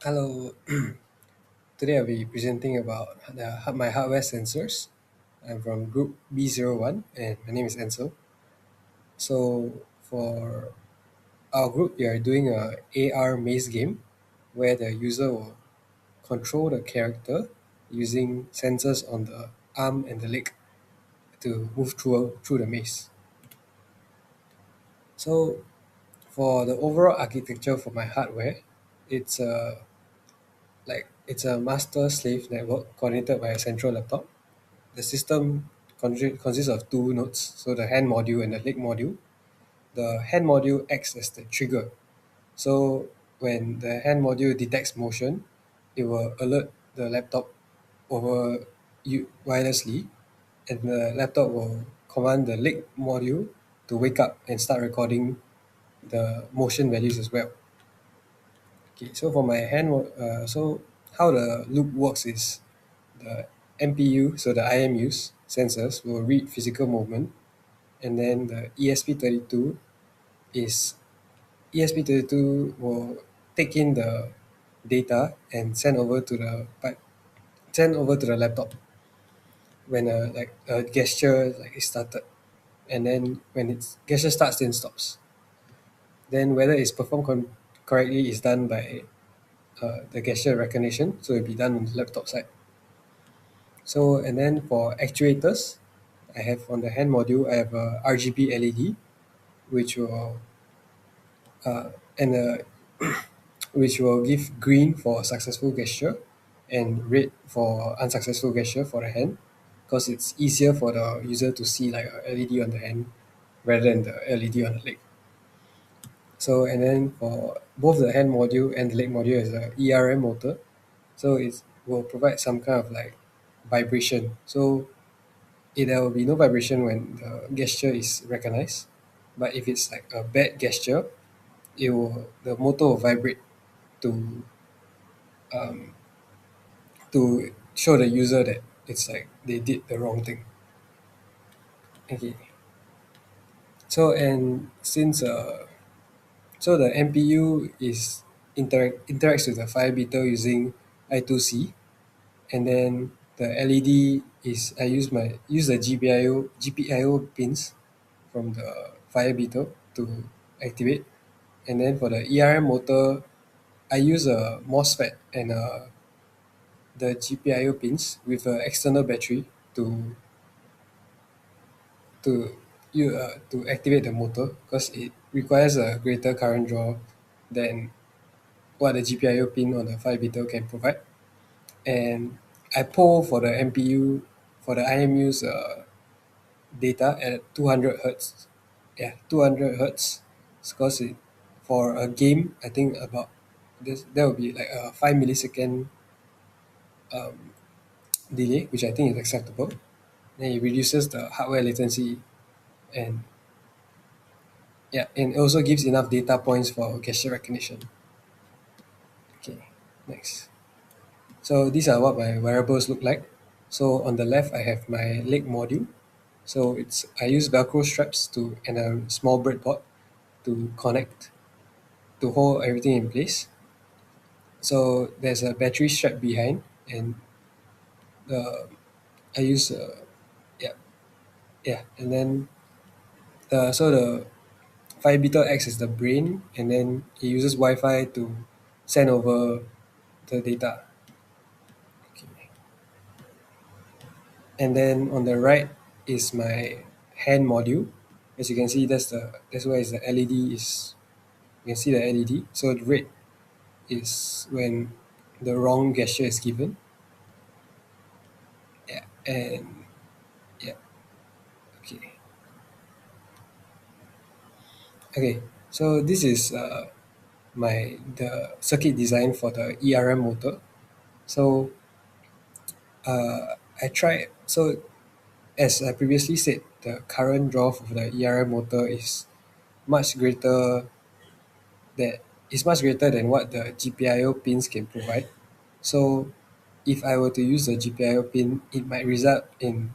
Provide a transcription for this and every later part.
Hello, today I'll be presenting about my hardware sensors. I'm from group B01 and my name is Ansel. So for our group, we are doing a AR maze game where the user will control the character using sensors on the arm and the leg to move through the maze. So for the overall architecture for my hardware, it's a it's a master slave network coordinated by a central laptop. The system consists of two nodes, so the hand module and the leg module. The hand module acts as the trigger. So when the hand module detects motion, it will alert the laptop over wirelessly, and the laptop will command the leg module to wake up and start recording the motion values as well. Okay, so for my so how the loop works is the MPU, so the IMUs sensors will read physical movement, and then the is ESP32 will take in the data and send over to the laptop when a gesture is started, and then when its gesture starts then stops. Then whether it's performed correctly is done by the gesture recognition, so it'll be done on the laptop side. So and then for actuators, I have on the hand module I have a RGB LED which will uh, and which will give green for successful gesture and red for unsuccessful gesture for the hand, because it's easier for the user to see like a LED on the hand rather than the LED on the leg. So and then for both the hand module and the leg module is a ERM motor, so it will provide some kind of like vibration. So there will be no vibration when the gesture is recognized, but if it's like a bad gesture, the motor will vibrate to um, to show the user that it's like they did the wrong thing. Okay, so and since so the MPU interacts with the fire beater using I2C, and then the LED is I use the GPIO pins from the fire beetle to activate. And then for the ERM motor, I use a MOSFET and the GPIO pins with an external battery to to activate the motor, because it requires a greater current draw than what the GPIO pin on the fire beetle can provide. And I pull for the MPU for the IMU's data at 200 hertz. Yeah, 200 hertz. Because for a game, I think about this there will be like a 5 millisecond um, delay, which I think is acceptable. Then it reduces the hardware latency, and yeah, and it also gives enough data points for gesture recognition. Okay, next. So these are what my wearables look like. So on the left, I have my leg module. So I use Velcro straps to and a small breadboard to connect to hold everything in place. So there's a battery strap behind, and the I use yeah, and then the fire beetle acts as the brain, and then it uses Wi-Fi to send over the data. Okay. And then on the right is my hand module. As you can see, that's where is the LED is. You can see the LED. So the red is when the wrong gesture is given. Yeah, and yeah, okay. Okay, so this is the circuit design for the ERM motor. So I tried. So as I previously said, the current draw of the ERM motor much greater much greater than what the GPIO pins can provide. So if I were to use the GPIO pin, it might result in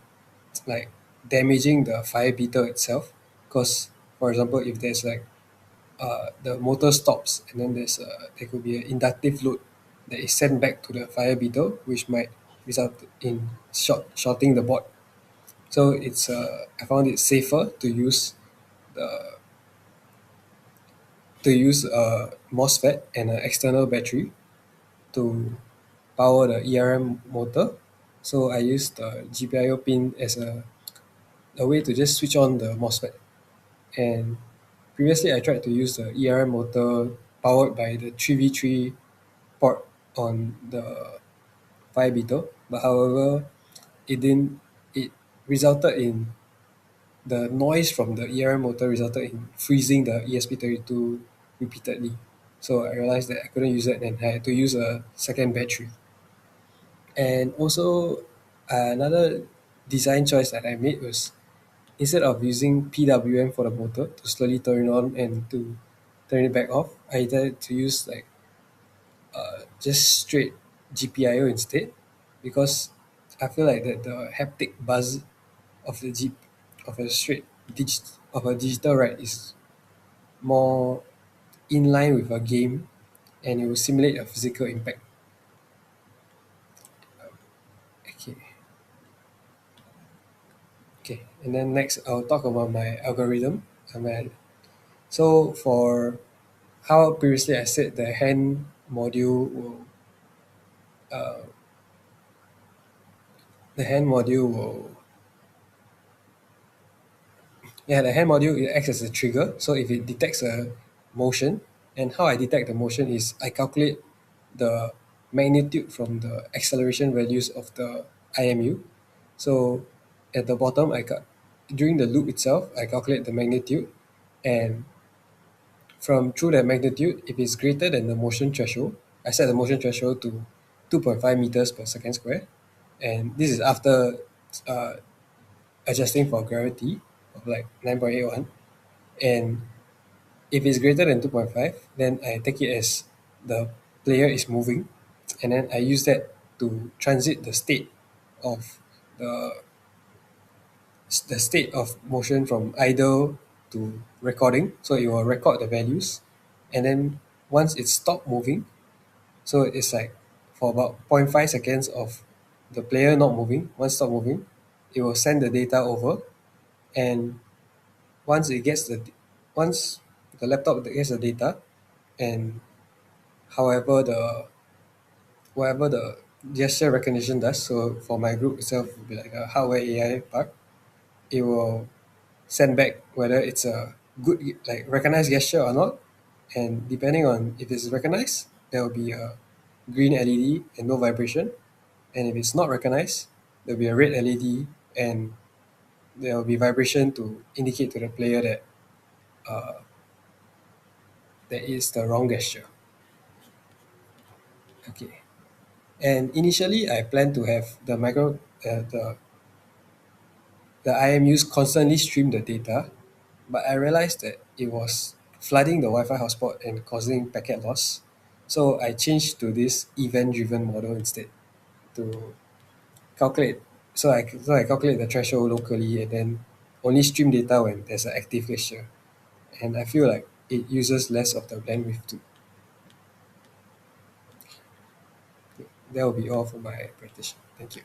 like damaging the fire beater itself. Because for example, if there's like the motor stops, and then there could be an inductive load that is sent back to the fire beetle, which might result in shorting the board. So I found it safer the to use a MOSFET and an external battery to power the ERM motor. So I used the GPIO pin as a way to just switch on the MOSFET. And previously I tried to use the ERM motor powered by the 3v3 port on the Fire Beetle, but however it didn't it resulted in the noise from the ERM motor resulted in freezing the ESP32 repeatedly. So I realized that I couldn't use it and I had to use a second battery. And also another design choice that I made was instead of using PWM for the motor to slowly turn it on and to turn it back off, I decided to use like just straight GPIO instead because I feel like that the haptic buzz of the G of a of a digital ride is more in line with a game and it will simulate a physical impact. Okay. Okay. And then next I'll talk about my algorithm. So for how previously I said the hand module will uh, the hand module will yeah, the hand module it acts as a trigger. So if it detects a motion, and how I detect the motion is I calculate the magnitude from the acceleration values of the IMU. So at the bottom, during the loop itself, I calculate the magnitude, and from through that magnitude, if it's greater than the motion threshold, I set the motion threshold to 2.5 meters per second square, and this is after uh, adjusting for gravity of like 9.81. And if it's greater than 2.5, then I take it as the player is moving, and then I use that to transit the state of the the state of motion from idle to recording. So it will record the values, and then once it stopped moving, so it's like for about zero point 0.5 seconds of the player not moving, once stop moving, it will send the data over, and once it gets the once the laptop gets the data, and however the whatever the gesture recognition does, so for my group itself it will be like a hardware AI part, it will send back whether it's a good like recognized gesture or not, and depending on if it's recognized there will be a green LED and no vibration, and if it's not recognized there will be a red LED and there will be vibration to indicate to the player that that is the wrong gesture. Okay. And initially, I planned to have the IMUs constantly stream the data, but I realized that it was flooding the Wi-Fi hotspot and causing packet loss. So I changed to this event-driven model instead to calculate. So I calculate the threshold locally and then only stream data when there's an active gesture. And I feel like it uses less of the bandwidth too. That will be all for my presentation. Thank you.